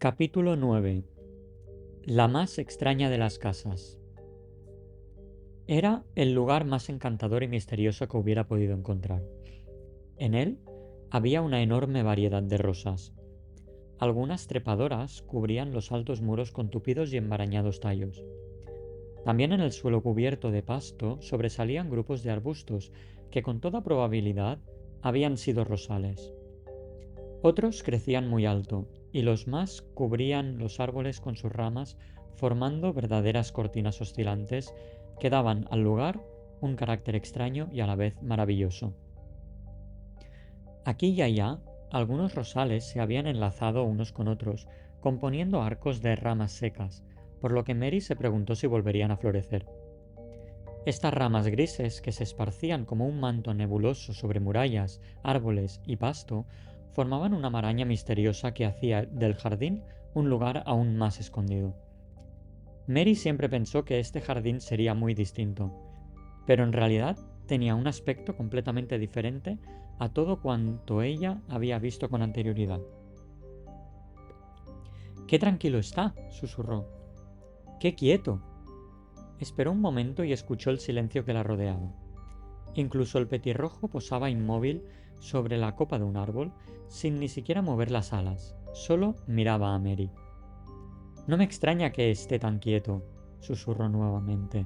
Capítulo 9. La más extraña de las casas. Era el lugar más encantador y misterioso que hubiera podido encontrar. En él había una enorme variedad de rosas. Algunas trepadoras cubrían los altos muros con tupidos y enmarañados tallos. También en el suelo cubierto de pasto sobresalían grupos de arbustos que con toda probabilidad habían sido rosales. Otros crecían muy alto, y los más cubrían los árboles con sus ramas, formando verdaderas cortinas oscilantes que daban al lugar un carácter extraño y a la vez maravilloso. Aquí y allá, algunos rosales se habían enlazado unos con otros, componiendo arcos de ramas secas, por lo que Mary se preguntó si volverían a florecer. Estas ramas grises que se esparcían como un manto nebuloso sobre murallas, árboles y pasto formaban una maraña misteriosa que hacía del jardín un lugar aún más escondido. Mary siempre pensó que este jardín sería muy distinto, pero en realidad tenía un aspecto completamente diferente a todo cuanto ella había visto con anterioridad. ¡Qué tranquilo está!, susurró. ¡Qué quieto! Esperó un momento y escuchó el silencio que la rodeaba. Incluso el petirrojo posaba inmóvil sobre la copa de un árbol, sin ni siquiera mover las alas, solo miraba a Mary. No me extraña que esté tan quieto, susurró nuevamente.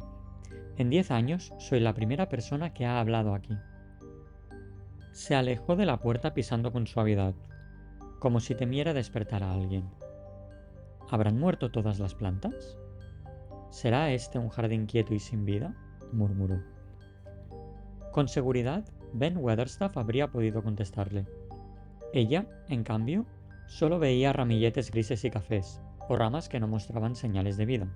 En 10 años soy la primera persona que ha hablado aquí. Se alejó de la puerta pisando con suavidad, como si temiera despertar a alguien. ¿Habrán muerto todas las plantas? ¿Será este un jardín quieto y sin vida?, murmuró. Con seguridad, Ben Weatherstaff habría podido contestarle. Ella, en cambio, solo veía ramilletes grises y cafés, o ramas que no mostraban señales de vida.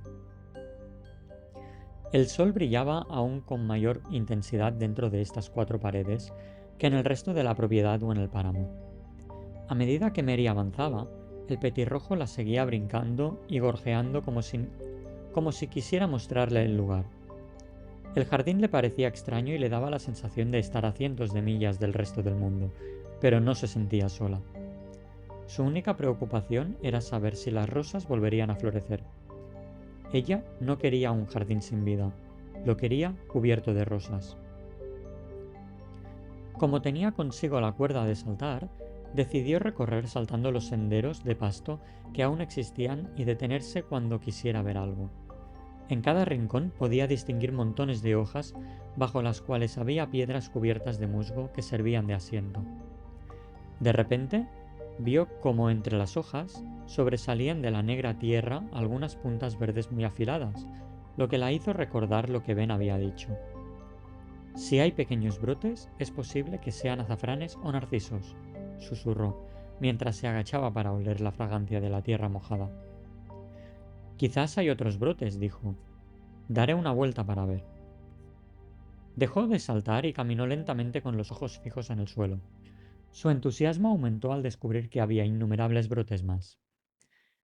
El sol brillaba aún con mayor intensidad dentro de estas 4 paredes que en el resto de la propiedad o en el páramo. A medida que Mary avanzaba, el petirrojo la seguía brincando y gorjeando como si quisiera mostrarle el lugar. El jardín le parecía extraño y le daba la sensación de estar a cientos de millas del resto del mundo, pero no se sentía sola. Su única preocupación era saber si las rosas volverían a florecer. Ella no quería un jardín sin vida, lo quería cubierto de rosas. Como tenía consigo la cuerda de saltar, decidió recorrer saltando los senderos de pasto que aún existían y detenerse cuando quisiera ver algo. En cada rincón podía distinguir montones de hojas bajo las cuales había piedras cubiertas de musgo que servían de asiento. De repente, vio como entre las hojas sobresalían de la negra tierra algunas puntas verdes muy afiladas, lo que la hizo recordar lo que Ben había dicho. Si hay pequeños brotes, es posible que sean azafranes o narcisos, susurró, mientras se agachaba para oler la fragancia de la tierra mojada. Quizás hay otros brotes, dijo. Daré una vuelta para ver. Dejó de saltar y caminó lentamente con los ojos fijos en el suelo. Su entusiasmo aumentó al descubrir que había innumerables brotes más.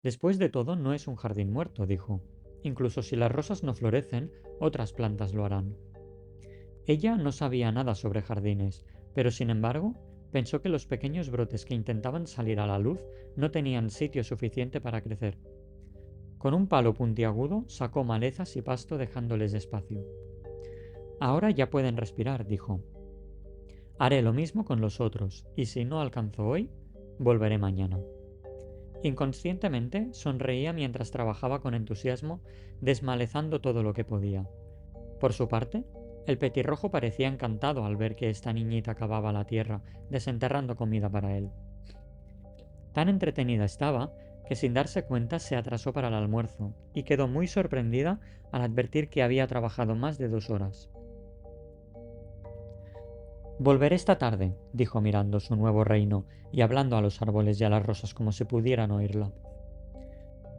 Después de todo, no es un jardín muerto, dijo. Incluso si las rosas no florecen, otras plantas lo harán. Ella no sabía nada sobre jardines, pero sin embargo, pensó que los pequeños brotes que intentaban salir a la luz no tenían sitio suficiente para crecer. Con un palo puntiagudo sacó malezas y pasto dejándoles espacio. Ahora ya pueden respirar, dijo. Haré lo mismo con los otros, y si no alcanzo hoy, volveré mañana. Inconscientemente sonreía mientras trabajaba con entusiasmo, desmalezando todo lo que podía. Por su parte, el petirrojo parecía encantado al ver que esta niñita cavaba la tierra, desenterrando comida para él. Tan entretenida estaba que sin darse cuenta se atrasó para el almuerzo y quedó muy sorprendida al advertir que había trabajado más de 2 horas. Volveré esta tarde, dijo mirando su nuevo reino y hablando a los árboles y a las rosas como si pudieran oírla.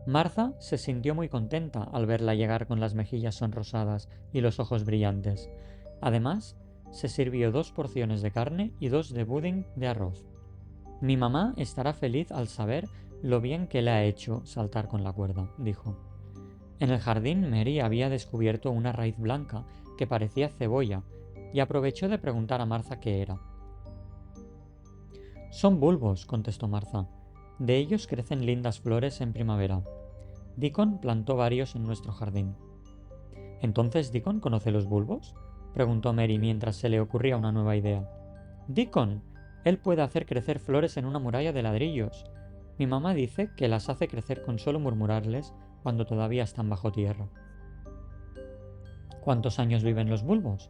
Martha se sintió muy contenta al verla llegar con las mejillas sonrosadas y los ojos brillantes. Además, se sirvió 2 porciones de carne y 2 de pudding de arroz. Mi mamá estará feliz al saber lo bien que le ha hecho saltar con la cuerda, dijo. En el jardín Mary había descubierto una raíz blanca que parecía cebolla y aprovechó de preguntar a Martha qué era. Son bulbos, contestó Martha. De ellos crecen lindas flores en primavera. Deacon plantó varios en nuestro jardín. ¿Entonces Deacon conoce los bulbos?, preguntó Mary mientras se le ocurría una nueva idea. Deacon, él puede hacer crecer flores en una muralla de ladrillos. Mi mamá dice que las hace crecer con solo murmurarles cuando todavía están bajo tierra. ¿Cuántos años viven los bulbos?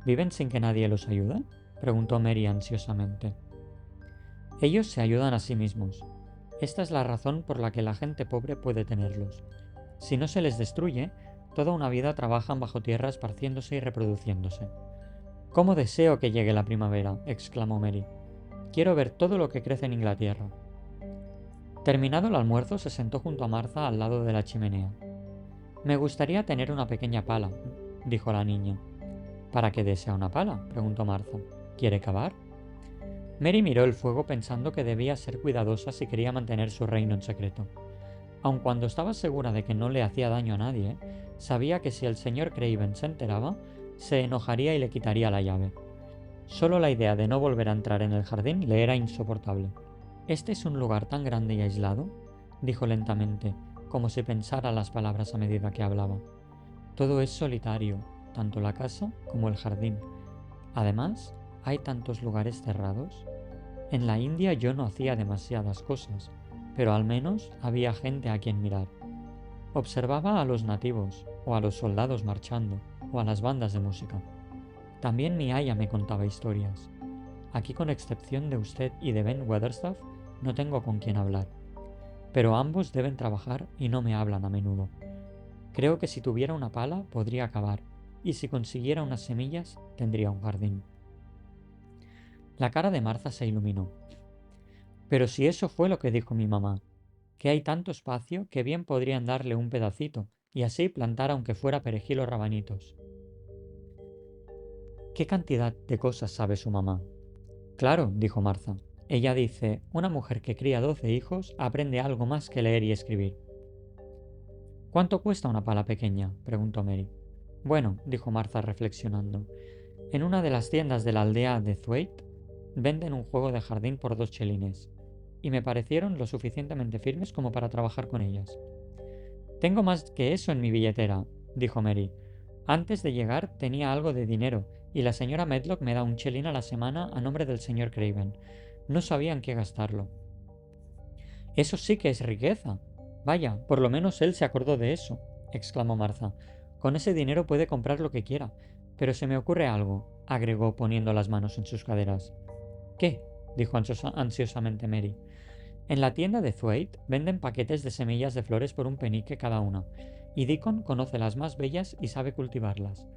¿Viven sin que nadie los ayude?, preguntó Mary ansiosamente. Ellos se ayudan a sí mismos. Esta es la razón por la que la gente pobre puede tenerlos. Si no se les destruye, toda una vida trabajan bajo tierra esparciéndose y reproduciéndose. «¡Cómo deseo que llegue la primavera!», exclamó Mary. «Quiero ver todo lo que crece en Inglaterra». Terminado el almuerzo, se sentó junto a Martha al lado de la chimenea. «Me gustaría tener una pequeña pala», dijo la niña. «¿Para qué desea una pala?», preguntó Martha. «¿Quiere cavar?». Mary miró el fuego pensando que debía ser cuidadosa si quería mantener su reino en secreto. Aun cuando estaba segura de que no le hacía daño a nadie, sabía que si el señor Craven se enteraba, se enojaría y le quitaría la llave. Solo la idea de no volver a entrar en el jardín le era insoportable. «Este es un lugar tan grande y aislado», dijo lentamente, como si pensara las palabras a medida que hablaba. «Todo es solitario, tanto la casa como el jardín. Además, hay tantos lugares cerrados. En la India yo no hacía demasiadas cosas, pero al menos había gente a quien mirar. Observaba a los nativos, o a los soldados marchando, o a las bandas de música. También mi aya me contaba historias. Aquí, con excepción de usted y de Ben Weatherstaff, no tengo con quién hablar. Pero ambos deben trabajar y no me hablan a menudo. Creo que si tuviera una pala podría cavar, y si consiguiera unas semillas tendría un jardín». La cara de Martha se iluminó. «Pero si eso fue lo que dijo mi mamá, que hay tanto espacio que bien podrían darle un pedacito, y así plantar aunque fuera perejil o rabanitos». «¿Qué cantidad de cosas sabe su mamá?». «Claro», dijo Martha. «Ella dice, una mujer que cría 12 hijos aprende algo más que leer y escribir». «¿Cuánto cuesta una pala pequeña?», preguntó Mary. «Bueno», dijo Martha reflexionando, «en una de las tiendas de la aldea de Thwaite venden un juego de jardín por 2 chelines, y me parecieron lo suficientemente firmes como para trabajar con ellas». «Tengo más que eso en mi billetera», dijo Mary. «Antes de llegar tenía algo de dinero, y la señora Medlock me da un chelín a la semana a nombre del señor Craven. No sabía en qué gastarlo». «Eso sí que es riqueza. Vaya, por lo menos él se acordó de eso», exclamó Martha. «Con ese dinero puede comprar lo que quiera. Pero se me ocurre algo», agregó poniendo las manos en sus caderas. «¿Qué?», dijo ansiosamente Mary. «En la tienda de Thwaite venden paquetes de semillas de flores por un penique cada una, y Deacon conoce las más bellas y sabe cultivarlas.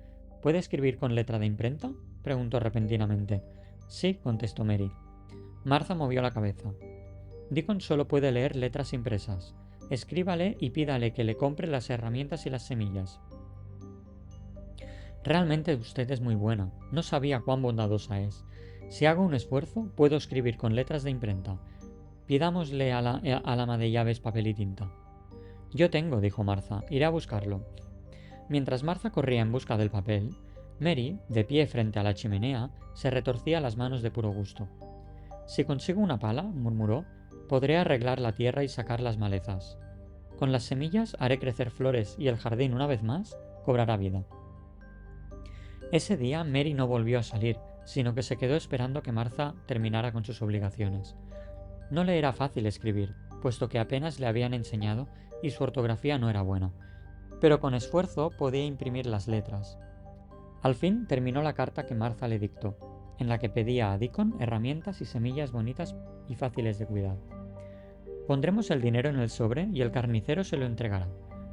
¿Puede escribir con letra de imprenta?», preguntó repentinamente. «Sí», contestó Mary. Martha movió la cabeza. «Deacon solo puede leer letras impresas. Escríbale y pídale que le compre las herramientas y las semillas». «Realmente usted es muy buena. No sabía cuán bondadosa es. Si hago un esfuerzo, puedo escribir con letras de imprenta. Pidámosle al ama de llaves papel y tinta». «Yo tengo», dijo Martha. «Iré a buscarlo». Mientras Martha corría en busca del papel, Mary, de pie frente a la chimenea, se retorcía las manos de puro gusto. «Si consigo una pala», murmuró, «podré arreglar la tierra y sacar las malezas. Con las semillas haré crecer flores y el jardín, una vez más, cobrará vida». Ese día Mary no volvió a salir, sino que se quedó esperando que Martha terminara con sus obligaciones. No le era fácil escribir, puesto que apenas le habían enseñado y su ortografía no era buena, pero con esfuerzo podía imprimir las letras. Al fin terminó la carta que Martha le dictó, en la que pedía a Deacon herramientas y semillas bonitas y fáciles de cuidar. «Pondremos el dinero en el sobre y el carnicero se lo entregará.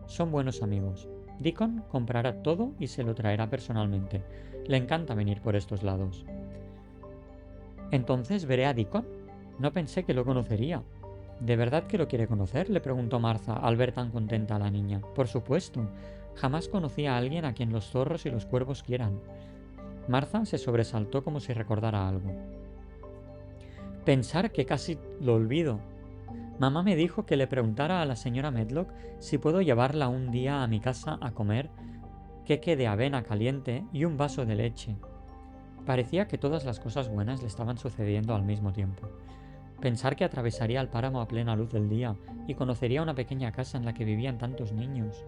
Son buenos amigos. Deacon comprará todo y se lo traerá personalmente. Le encanta venir por estos lados». «¿Entonces veré a Deacon? No pensé que lo conocería». «¿De verdad que lo quiere conocer?», le preguntó Martha al ver tan contenta a la niña. «Por supuesto. Jamás conocí a alguien a quien los zorros y los cuervos quieran». Martha se sobresaltó como si recordara algo. «Pensar que casi lo olvido. Mamá me dijo que le preguntara a la señora Medlock si puedo llevarla un día a mi casa a comer queque de avena caliente y un vaso de leche». Parecía que todas las cosas buenas le estaban sucediendo al mismo tiempo. Pensar que atravesaría el páramo a plena luz del día y conocería una pequeña casa en la que vivían tantos niños.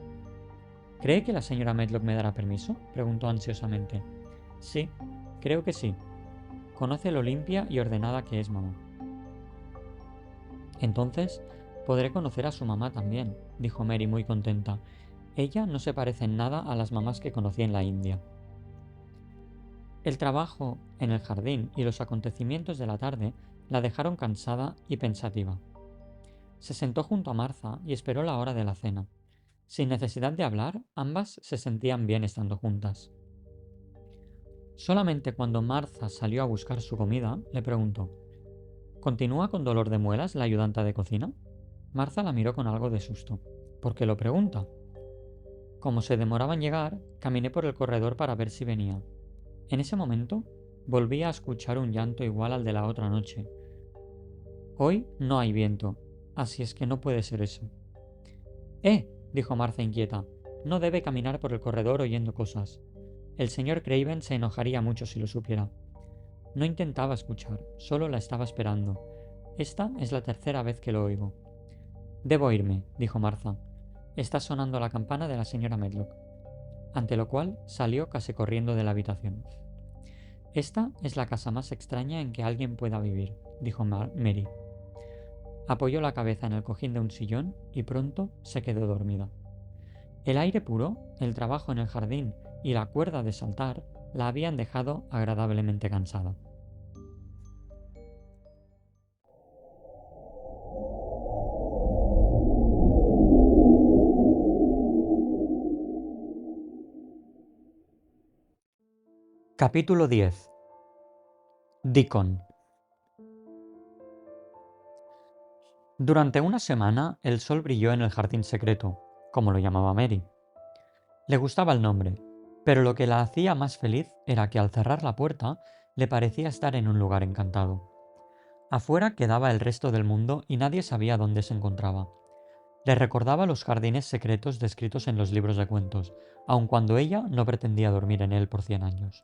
¿Cree que la señora Medlock me dará permiso?, preguntó ansiosamente. Sí, creo que sí. Conoce lo limpia y ordenada que es mamá. Entonces, podré conocer a su mamá también, dijo Mary muy contenta. Ella no se parece en nada a las mamás que conocí en la India. El trabajo en el jardín y los acontecimientos de la tarde la dejaron cansada y pensativa. Se sentó junto a Martha y esperó la hora de la cena. Sin necesidad de hablar, ambas se sentían bien estando juntas. Solamente cuando Martha salió a buscar su comida, le preguntó: ¿Continúa con dolor de muelas la ayudanta de cocina? Martha la miró con algo de susto. ¿Por qué lo pregunta? Como se demoraba en llegar, caminé por el corredor para ver si venía. En ese momento, volví a escuchar un llanto igual al de la otra noche. Hoy no hay viento, así es que no puede ser eso. Dijo Martha inquieta. No debe caminar por el corredor oyendo cosas. El señor Craven se enojaría mucho si lo supiera. No intentaba escuchar, solo la estaba esperando. Esta es la tercera vez que lo oigo. Debo irme, dijo Martha. Está sonando la campana de la señora Medlock. Ante lo cual salió casi corriendo de la habitación. Esta es la casa más extraña en que alguien pueda vivir, dijo Mary. Apoyó la cabeza en el cojín de un sillón y pronto se quedó dormida. El aire puro, el trabajo en el jardín y la cuerda de saltar la habían dejado agradablemente cansada. Capítulo 10. Deacon. Durante una semana el sol brilló en el jardín secreto, como lo llamaba Mary. Le gustaba el nombre, pero lo que la hacía más feliz era que al cerrar la puerta le parecía estar en un lugar encantado. Afuera quedaba el resto del mundo y nadie sabía dónde se encontraba. Le recordaba los jardines secretos descritos en los libros de cuentos, aun cuando ella no pretendía dormir en él por 100 años.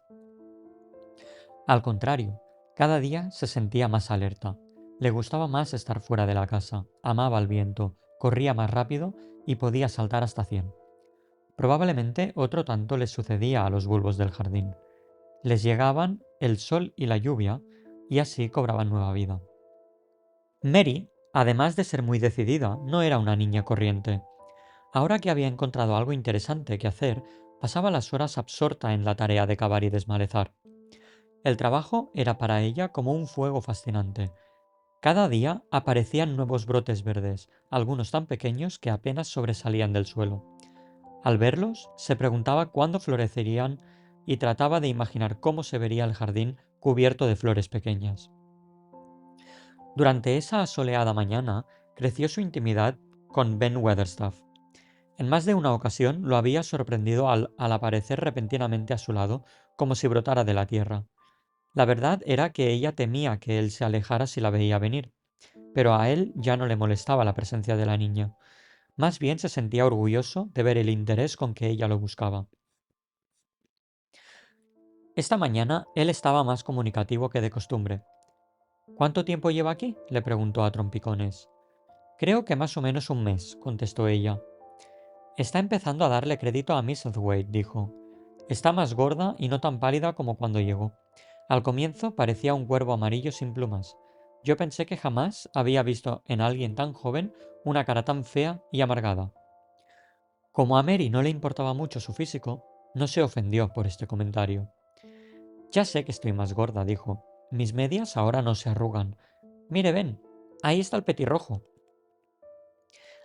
Al contrario, cada día se sentía más alerta. Le gustaba más estar fuera de la casa, amaba el viento, corría más rápido y podía saltar hasta 100. Probablemente otro tanto les sucedía a los bulbos del jardín. Les llegaban el sol y la lluvia y así cobraban nueva vida. Mary, además de ser muy decidida, no era una niña corriente. Ahora que había encontrado algo interesante que hacer, pasaba las horas absorta en la tarea de cavar y desmalezar. El trabajo era para ella como un fuego fascinante. Cada día aparecían nuevos brotes verdes, algunos tan pequeños que apenas sobresalían del suelo. Al verlos, se preguntaba cuándo florecerían y trataba de imaginar cómo se vería el jardín cubierto de flores pequeñas. Durante esa soleada mañana, creció su intimidad con Ben Weatherstaff. En más de una ocasión lo había sorprendido al aparecer repentinamente a su lado, como si brotara de la tierra. La verdad era que ella temía que él se alejara si la veía venir, pero a él ya no le molestaba la presencia de la niña. Más bien se sentía orgulloso de ver el interés con que ella lo buscaba. Esta mañana él estaba más comunicativo que de costumbre. ¿Cuánto tiempo lleva aquí?, le preguntó a trompicones. Creo que más o menos un mes, contestó ella. Está empezando a darle crédito a Miss Wade, dijo. Está más gorda y no tan pálida como cuando llegó. Al comienzo parecía un cuervo amarillo sin plumas. Yo pensé que jamás había visto en alguien tan joven una cara tan fea y amargada. Como a Mary no le importaba mucho su físico, no se ofendió por este comentario. Ya sé que estoy más gorda, dijo. Mis medias ahora no se arrugan. Mire, ven, ahí está el petirrojo.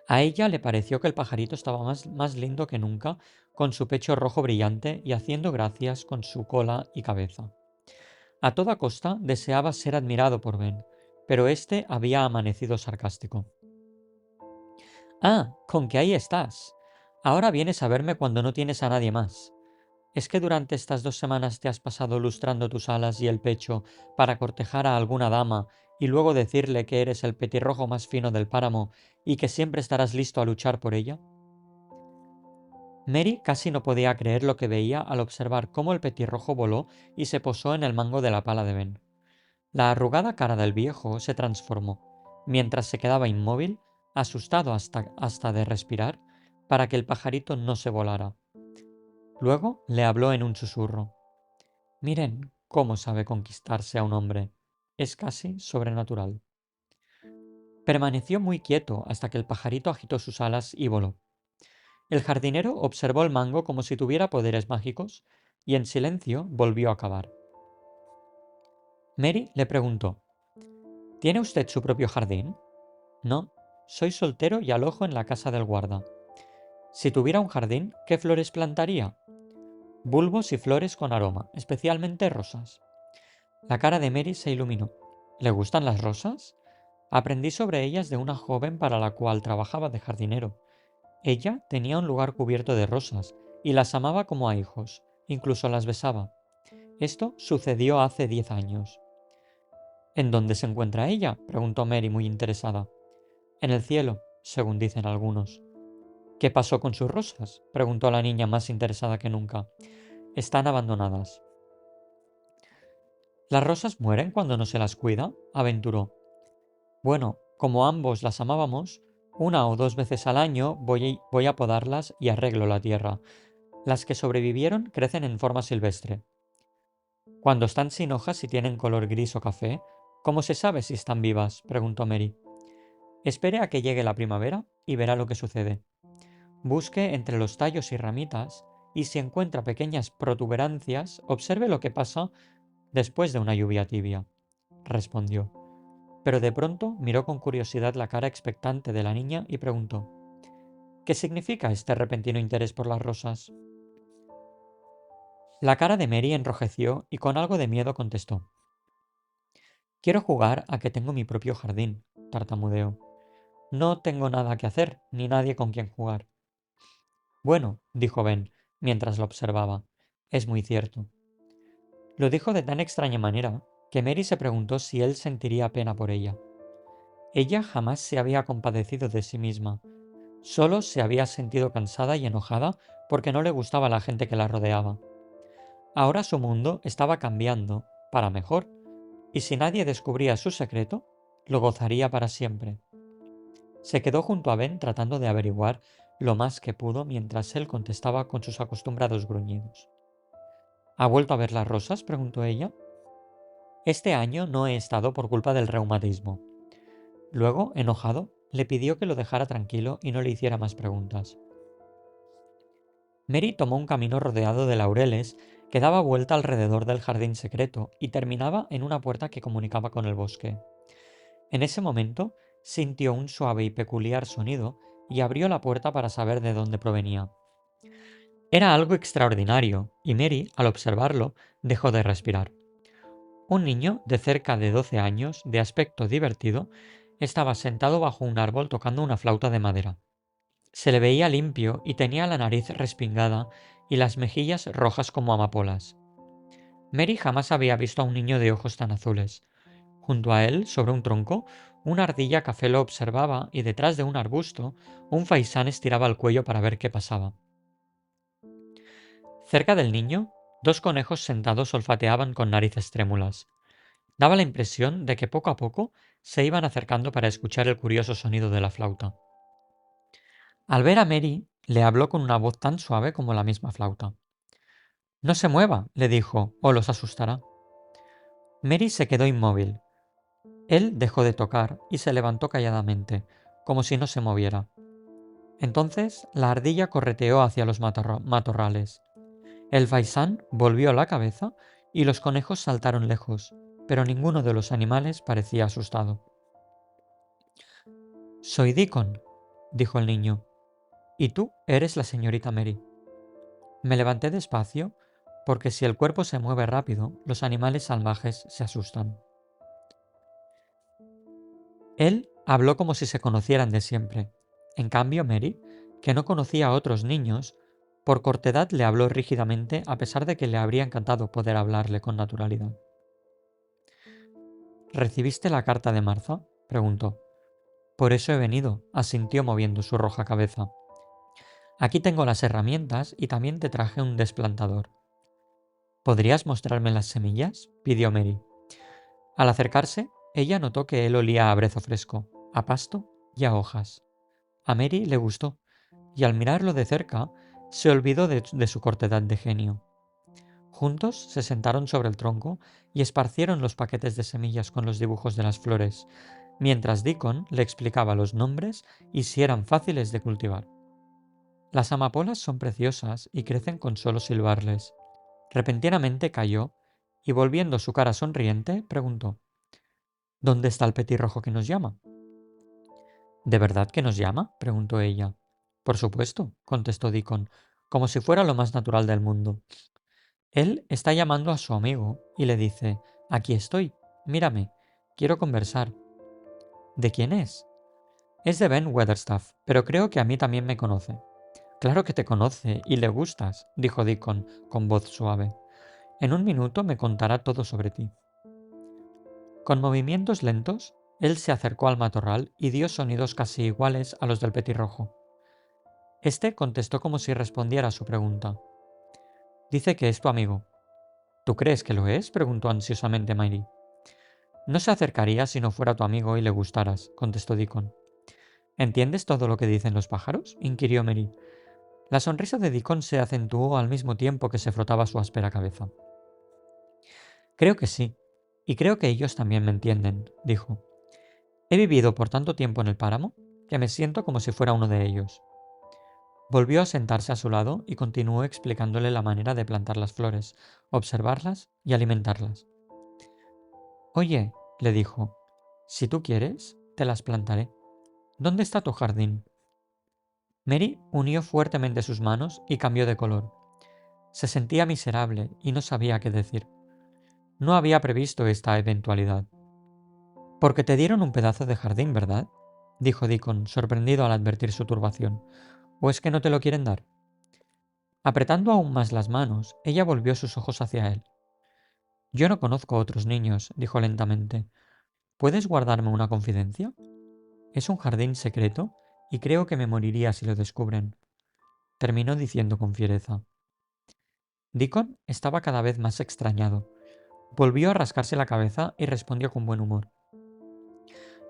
A ella le pareció que el pajarito estaba más lindo que nunca, con su pecho rojo brillante y haciendo gracias con su cola y cabeza. A toda costa deseaba ser admirado por Ben, pero éste había amanecido sarcástico. Ah, con que ahí estás. Ahora vienes a verme cuando no tienes a nadie más. ¿Es que durante estas 2 semanas te has pasado lustrando tus alas y el pecho para cortejar a alguna dama y luego decirle que eres el petirrojo más fino del páramo y que siempre estarás listo a luchar por ella? Mary casi no podía creer lo que veía al observar cómo el petirrojo voló y se posó en el mango de la pala de Ben. La arrugada cara del viejo se transformó, mientras se quedaba inmóvil, asustado hasta de respirar, para que el pajarito no se volara. Luego le habló en un susurro. Miren cómo sabe conquistarse a un hombre. Es casi sobrenatural. Permaneció muy quieto hasta que el pajarito agitó sus alas y voló. El jardinero observó el mango como si tuviera poderes mágicos y en silencio volvió a cavar. Mary le preguntó: ¿Tiene usted su propio jardín? No, soy soltero y alojo en la casa del guarda. Si tuviera un jardín, ¿qué flores plantaría? Bulbos y flores con aroma, especialmente rosas. La cara de Mary se iluminó. ¿Le gustan las rosas? Aprendí sobre ellas de una joven para la cual trabajaba de jardinero. Ella tenía un lugar cubierto de rosas y las amaba como a hijos, incluso las besaba. Esto sucedió hace 10 años. ¿En dónde se encuentra ella?, preguntó Mary muy interesada. En el cielo, según dicen algunos. ¿Qué pasó con sus rosas?, preguntó la niña más interesada que nunca. Están abandonadas. ¿Las rosas mueren cuando no se las cuida?, aventuró. Bueno, como ambos las amábamos, 1 o 2 veces al año voy a podarlas y arreglo la tierra. Las que sobrevivieron crecen en forma silvestre. Cuando están sin hojas y tienen color gris o café, ¿cómo se sabe si están vivas?, preguntó Mary. Espere a que llegue la primavera y verá lo que sucede. Busque entre los tallos y ramitas y si encuentra pequeñas protuberancias, observe lo que pasa después de una lluvia tibia, respondió. Pero de pronto miró con curiosidad la cara expectante de la niña y preguntó: ¿Qué significa este repentino interés por las rosas? La cara de Mary enrojeció y con algo de miedo contestó: Quiero jugar a que tengo mi propio jardín, tartamudeó. No tengo nada que hacer, ni nadie con quien jugar. Bueno, dijo Ben, mientras lo observaba, es muy cierto. Lo dijo de tan extraña manera que Mary se preguntó si él sentiría pena por ella. Ella jamás se había compadecido de sí misma, solo se había sentido cansada y enojada porque no le gustaba la gente que la rodeaba. Ahora su mundo estaba cambiando, para mejor, y si nadie descubría su secreto, lo gozaría para siempre. Se quedó junto a Ben tratando de averiguar lo más que pudo mientras él contestaba con sus acostumbrados gruñidos. ¿Ha vuelto a ver las rosas?, preguntó ella. Este año no he estado por culpa del reumatismo. Luego, enojado, le pidió que lo dejara tranquilo y no le hiciera más preguntas. Mary tomó un camino rodeado de laureles que daba vuelta alrededor del jardín secreto y terminaba en una puerta que comunicaba con el bosque. En ese momento sintió un suave y peculiar sonido y abrió la puerta para saber de dónde provenía. Era algo extraordinario, y Mary, al observarlo, dejó de respirar. Un niño de cerca de 12 años, de aspecto divertido, estaba sentado bajo un árbol tocando una flauta de madera. Se le veía limpio y tenía la nariz respingada y las mejillas rojas como amapolas. Mary jamás había visto a un niño de ojos tan azules. Junto a él, sobre un tronco, una ardilla café lo observaba y detrás de un arbusto, un faisán estiraba el cuello para ver qué pasaba. Cerca del niño, 2 conejos sentados olfateaban con narices trémulas. Daba la impresión de que poco a poco se iban acercando para escuchar el curioso sonido de la flauta. Al ver a Mary, le habló con una voz tan suave como la misma flauta. No se mueva, le dijo, o los asustará. Mary se quedó inmóvil. Él dejó de tocar y se levantó calladamente, como si no se moviera. Entonces la ardilla correteó hacia los matorrales. El faisán volvió la cabeza y los conejos saltaron lejos, pero ninguno de los animales parecía asustado. Soy Deacon, dijo el niño, y tú eres la señorita Mary. Me levanté despacio porque si el cuerpo se mueve rápido, los animales salvajes se asustan. Él habló como si se conocieran de siempre. En cambio, Mary, que no conocía a otros niños, por cortedad le habló rígidamente a pesar de que le habría encantado poder hablarle con naturalidad. ¿Recibiste la carta de Martha?, preguntó. Por eso he venido, asintió moviendo su roja cabeza. Aquí tengo las herramientas y también te traje un desplantador. ¿Podrías mostrarme las semillas?, pidió Mary. Al acercarse, ella notó que él olía a brezo fresco, a pasto y a hojas. A Mary le gustó, y al mirarlo de cerca, se olvidó de su cortedad de genio. Juntos se sentaron sobre el tronco y esparcieron los paquetes de semillas con los dibujos de las flores, mientras Deacon le explicaba los nombres y si eran fáciles de cultivar. Las amapolas son preciosas y crecen con solo silbarles. Repentinamente cayó y, volviendo su cara sonriente, preguntó: ¿Dónde está el petirrojo que nos llama? ¿De verdad que nos llama?, preguntó ella. Por supuesto, contestó Deacon, como si fuera lo más natural del mundo. Él está llamando a su amigo y le dice: Aquí estoy, mírame, quiero conversar. ¿De quién es? Es de Ben Weatherstaff, pero creo que a mí también me conoce. Claro que te conoce y le gustas, dijo Deacon con voz suave. En un minuto me contará todo sobre ti. Con movimientos lentos, él se acercó al matorral y dio sonidos casi iguales a los del petirrojo. Este contestó como si respondiera a su pregunta. Dice que es tu amigo. ¿Tú crees que lo es?, preguntó ansiosamente Mary. No se acercaría si no fuera tu amigo y le gustaras, contestó Deacon. ¿Entiendes todo lo que dicen los pájaros?, inquirió Mary. La sonrisa de Deacon se acentuó al mismo tiempo que se frotaba su áspera cabeza. Creo que sí, y creo que ellos también me entienden, dijo. He vivido por tanto tiempo en el páramo que me siento como si fuera uno de ellos. Volvió a sentarse a su lado y continuó explicándole la manera de plantar las flores, observarlas y alimentarlas. Oye, le dijo, si tú quieres, te las plantaré. ¿Dónde está tu jardín? Mary unió fuertemente sus manos y cambió de color. Se sentía miserable y no sabía qué decir. No había previsto esta eventualidad. Porque te dieron un pedazo de jardín, ¿verdad?, dijo Deacon, sorprendido al advertir su turbación. ¿O es que no te lo quieren dar? Apretando aún más las manos, ella volvió sus ojos hacia él. Yo no conozco otros niños, dijo lentamente. ¿Puedes guardarme una confidencia? Es un jardín secreto y creo que me moriría si lo descubren. Terminó diciendo con fiereza. Deacon estaba cada vez más extrañado. Volvió a rascarse la cabeza y respondió con buen humor.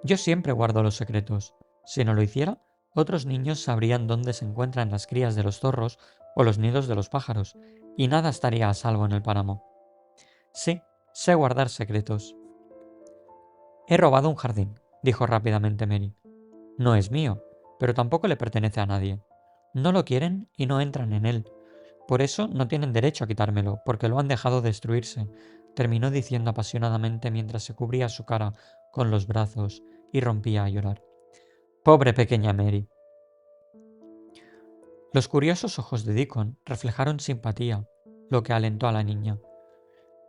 Yo siempre guardo los secretos. Si no lo hiciera, otros niños sabrían dónde se encuentran las crías de los zorros o los nidos de los pájaros, y nada estaría a salvo en el páramo. Sí, sé guardar secretos. He robado un jardín, dijo rápidamente Mary. No es mío, pero tampoco le pertenece a nadie. No lo quieren y no entran en él. Por eso no tienen derecho a quitármelo, porque lo han dejado destruirse, terminó diciendo apasionadamente mientras se cubría su cara con los brazos y rompía a llorar. Pobre pequeña Mary. Los curiosos ojos de Deacon reflejaron simpatía, lo que alentó a la niña.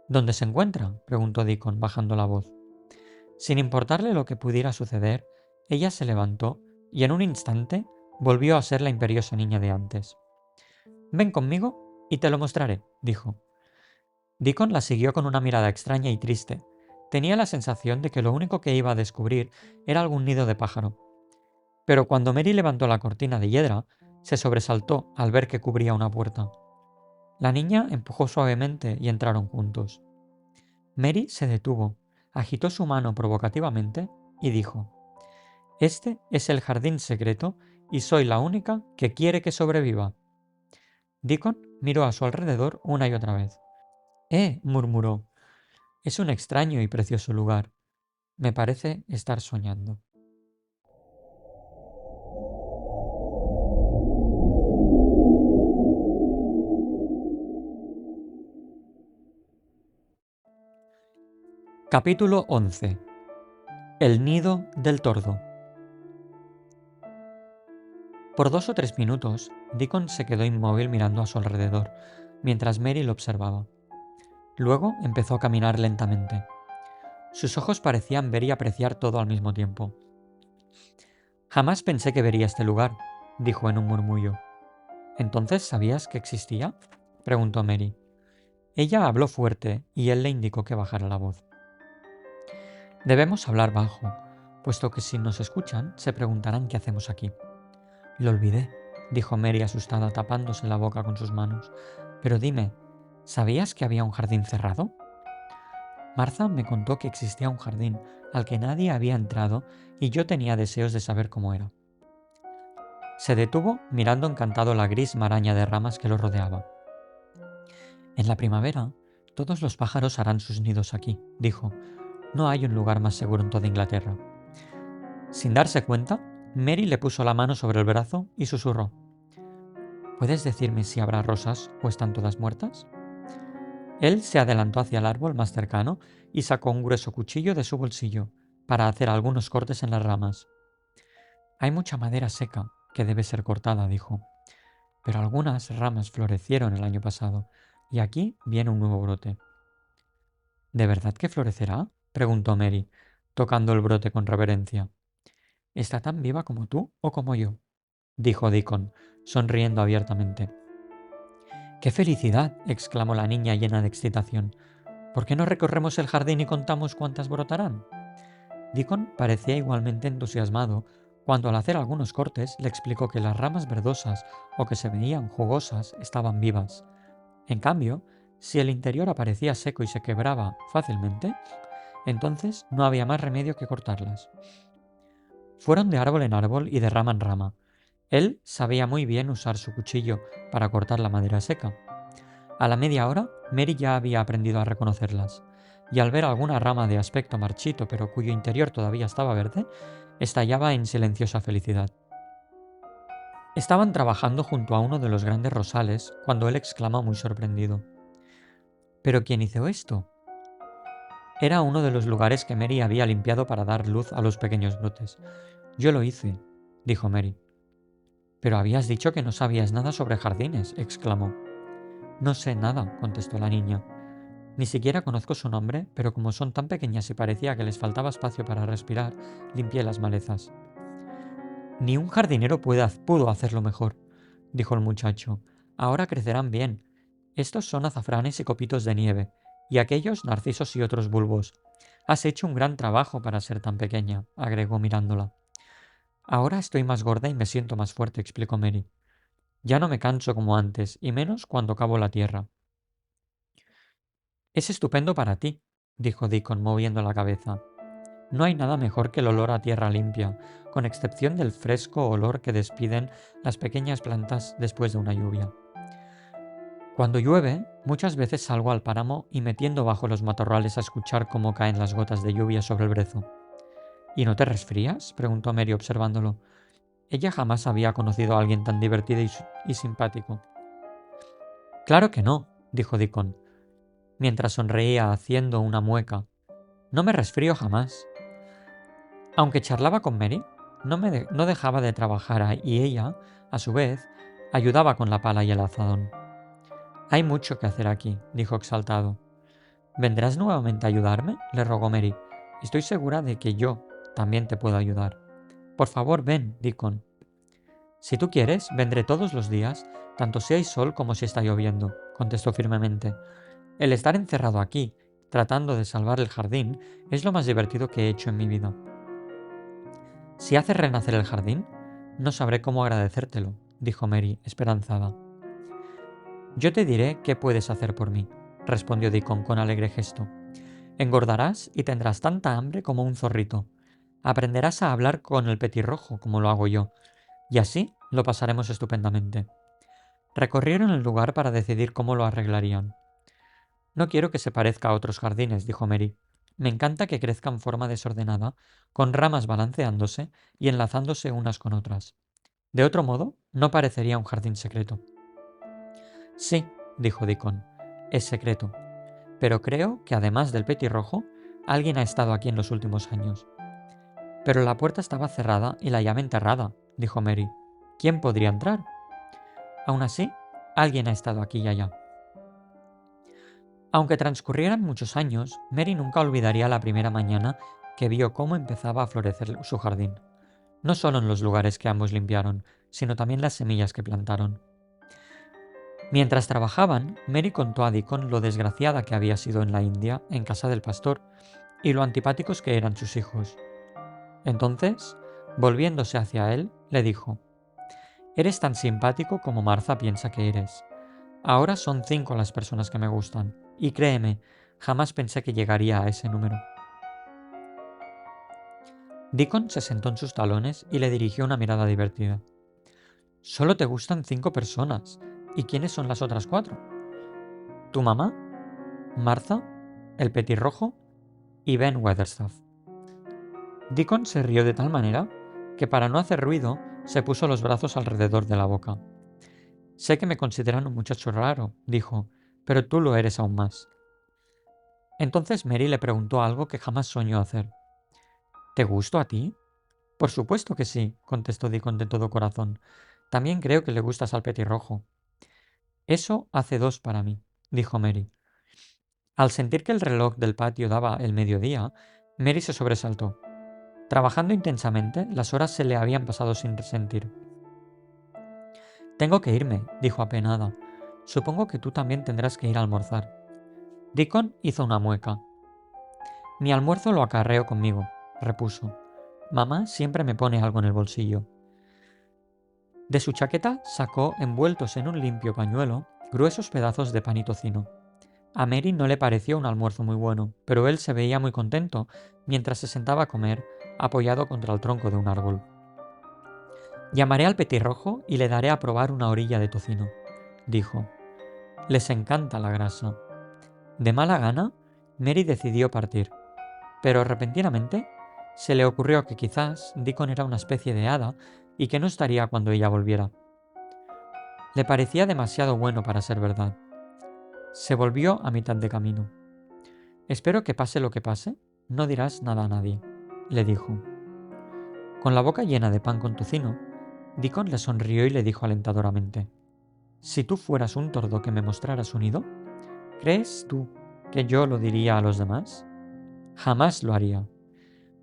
¿Dónde se encuentra?, preguntó Deacon, bajando la voz. Sin importarle lo que pudiera suceder, ella se levantó y en un instante volvió a ser la imperiosa niña de antes. Ven conmigo y te lo mostraré, dijo. Deacon la siguió con una mirada extraña y triste. Tenía la sensación de que lo único que iba a descubrir era algún nido de pájaro. Pero cuando Mary levantó la cortina de hiedra, se sobresaltó al ver que cubría una puerta. La niña empujó suavemente y entraron juntos. Mary se detuvo, agitó su mano provocativamente y dijo: Este es el jardín secreto y soy la única que quiere que sobreviva. Deacon miró a su alrededor una y otra vez. Murmuró. Es un extraño y precioso lugar. Me parece estar soñando. Capítulo 11. El nido del tordo. Por 2 o 3 minutos, Deacon se quedó inmóvil mirando a su alrededor, mientras Mary lo observaba. Luego empezó a caminar lentamente. Sus ojos parecían ver y apreciar todo al mismo tiempo. Jamás pensé que vería este lugar, dijo en un murmullo. ¿Entonces sabías que existía?, preguntó Mary. Ella habló fuerte y él le indicó que bajara la voz. Debemos hablar bajo, puesto que si nos escuchan se preguntarán qué hacemos aquí. Lo olvidé, dijo Mary asustada, tapándose la boca con sus manos. Pero dime, ¿sabías que había un jardín cerrado? Martha me contó que existía un jardín al que nadie había entrado y yo tenía deseos de saber cómo era. Se detuvo mirando encantado la gris maraña de ramas que lo rodeaba. En la primavera, todos los pájaros harán sus nidos aquí, dijo. No hay un lugar más seguro en toda Inglaterra. Sin darse cuenta, Mary le puso la mano sobre el brazo y susurró. ¿Puedes decirme si habrá rosas o están todas muertas? Él se adelantó hacia el árbol más cercano y sacó un grueso cuchillo de su bolsillo para hacer algunos cortes en las ramas. Hay mucha madera seca que debe ser cortada, dijo, pero algunas ramas florecieron el año pasado y aquí viene un nuevo brote. ¿De verdad que florecerá? Preguntó Mary, tocando el brote con reverencia. ¿Está tan viva como tú o como yo? Dijo Deacon, sonriendo abiertamente. ¡Qué felicidad! Exclamó la niña llena de excitación. ¿Por qué no recorremos el jardín y contamos cuántas brotarán? Deacon parecía igualmente entusiasmado cuando al hacer algunos cortes le explicó que las ramas verdosas o que se veían jugosas estaban vivas. En cambio, si el interior aparecía seco y se quebraba fácilmente, entonces no había más remedio que cortarlas. Fueron de árbol en árbol y de rama en rama. Él sabía muy bien usar su cuchillo para cortar la madera seca. A la media hora, Mary ya había aprendido a reconocerlas, y al ver alguna rama de aspecto marchito pero cuyo interior todavía estaba verde, estallaba en silenciosa felicidad. Estaban trabajando junto a uno de los grandes rosales cuando él exclamó muy sorprendido. ¿Pero quién hizo esto? Era uno de los lugares que Mary había limpiado para dar luz a los pequeños brotes. Yo lo hice, dijo Mary. Pero habías dicho que no sabías nada sobre jardines, exclamó. No sé nada, contestó la niña. Ni siquiera conozco su nombre, pero como son tan pequeñas y parecía que les faltaba espacio para respirar, limpié las malezas. Ni un jardinero pudo hacerlo mejor, dijo el muchacho. Ahora crecerán bien. Estos son azafranes y copitos de nieve, y aquellos narcisos y otros bulbos. Has hecho un gran trabajo para ser tan pequeña, agregó mirándola. Ahora estoy más gorda y me siento más fuerte, explicó Mary. Ya no me canso como antes, y menos cuando cavo la tierra. Es estupendo para ti, dijo Deacon moviendo la cabeza. No hay nada mejor que el olor a tierra limpia, con excepción del fresco olor que despiden las pequeñas plantas después de una lluvia. Cuando llueve, muchas veces salgo al páramo y me tiendo bajo los matorrales a escuchar cómo caen las gotas de lluvia sobre el brezo. ¿Y no te resfrías? Preguntó Mary observándolo. Ella jamás había conocido a alguien tan divertido y simpático. Claro que no, dijo Deacon, mientras sonreía haciendo una mueca. No me resfrío jamás. Aunque charlaba con Mary, no dejaba de trabajar y ella, a su vez, ayudaba con la pala y el azadón. Hay mucho que hacer aquí, dijo exaltado. ¿Vendrás nuevamente a ayudarme? Le rogó Mary. Estoy segura de que yo también te puedo ayudar. Por favor, ven, Deacon. Si tú quieres, vendré todos los días, tanto si hay sol como si está lloviendo, contestó firmemente. El estar encerrado aquí, tratando de salvar el jardín, es lo más divertido que he hecho en mi vida. Si haces renacer el jardín, no sabré cómo agradecértelo, dijo Mary, esperanzada. Yo te diré qué puedes hacer por mí, respondió Deacon con alegre gesto. Engordarás y tendrás tanta hambre como un zorrito. Aprenderás a hablar con el petirrojo, como lo hago yo, y así lo pasaremos estupendamente. Recorrieron el lugar para decidir cómo lo arreglarían. No quiero que se parezca a otros jardines, dijo Mary. Me encanta que crezca en forma desordenada, con ramas balanceándose y enlazándose unas con otras. De otro modo, no parecería un jardín secreto. Sí, dijo Deacon, es secreto. Pero creo que además del petirrojo, alguien ha estado aquí en los últimos años. Pero la puerta estaba cerrada y la llave enterrada, dijo Mary. ¿Quién podría entrar? Aún así, alguien ha estado aquí y allá. Aunque transcurrieran muchos años, Mary nunca olvidaría la primera mañana que vio cómo empezaba a florecer su jardín. No solo en los lugares que ambos limpiaron, sino también las semillas que plantaron. Mientras trabajaban, Mary contó a Deacon lo desgraciada que había sido en la India, en casa del pastor, y lo antipáticos que eran sus hijos. Entonces, volviéndose hacia él, le dijo: «Eres tan simpático como Martha piensa que eres. Ahora son 5 las personas que me gustan, y créeme, Jamás pensé que llegaría a ese número. Deacon se sentó en sus talones y le dirigió una mirada divertida. Solo te gustan 5 personas. ¿Y quiénes son las otras 4? Tu mamá, Martha, el petirrojo y Ben Weatherstaff. Deacon se rió de tal manera que para no hacer ruido se puso los brazos alrededor de la boca. Sé que me consideran un muchacho raro, dijo, pero tú lo eres aún más. Entonces Mary le preguntó algo que jamás soñó hacer. ¿Te gusto a ti? Por supuesto que sí, contestó Deacon de todo corazón. También creo que le gustas al petirrojo. Eso hace 2 para mí, dijo Mary. Al sentir que el reloj del patio daba el mediodía, Mary se sobresaltó. Trabajando intensamente, las horas se le habían pasado sin sentir. Tengo que irme, dijo apenada. Supongo que tú también tendrás que ir a almorzar. Deacon hizo una mueca. Mi almuerzo lo acarreo conmigo, repuso. Mamá siempre me pone algo en el bolsillo. De su chaqueta sacó, envueltos en un limpio pañuelo, gruesos pedazos de pan y tocino. A Mary no le pareció un almuerzo muy bueno, pero él se veía muy contento mientras se sentaba a comer, apoyado contra el tronco de un árbol. Llamaré al petirrojo y le daré a probar una orilla de tocino, dijo. Les encanta la grasa. De mala gana, Mary decidió partir, pero repentinamente se le ocurrió que quizás Deacon era una especie de hada y que no estaría cuando ella volviera. Le parecía demasiado bueno para ser verdad. Se volvió a mitad de camino. Espero que pase lo que pase, no dirás nada a nadie, le dijo. Con la boca llena de pan con tocino, Deacon le sonrió y le dijo alentadoramente: Si tú fueras un tordo que me mostraras un nido, ¿crees tú que yo lo diría a los demás? Jamás lo haría.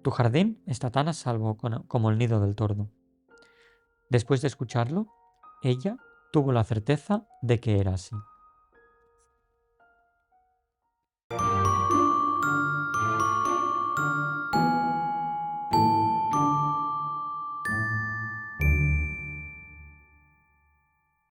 Tu jardín está tan a salvo como el nido del tordo. Después de escucharlo, ella tuvo la certeza de que era así.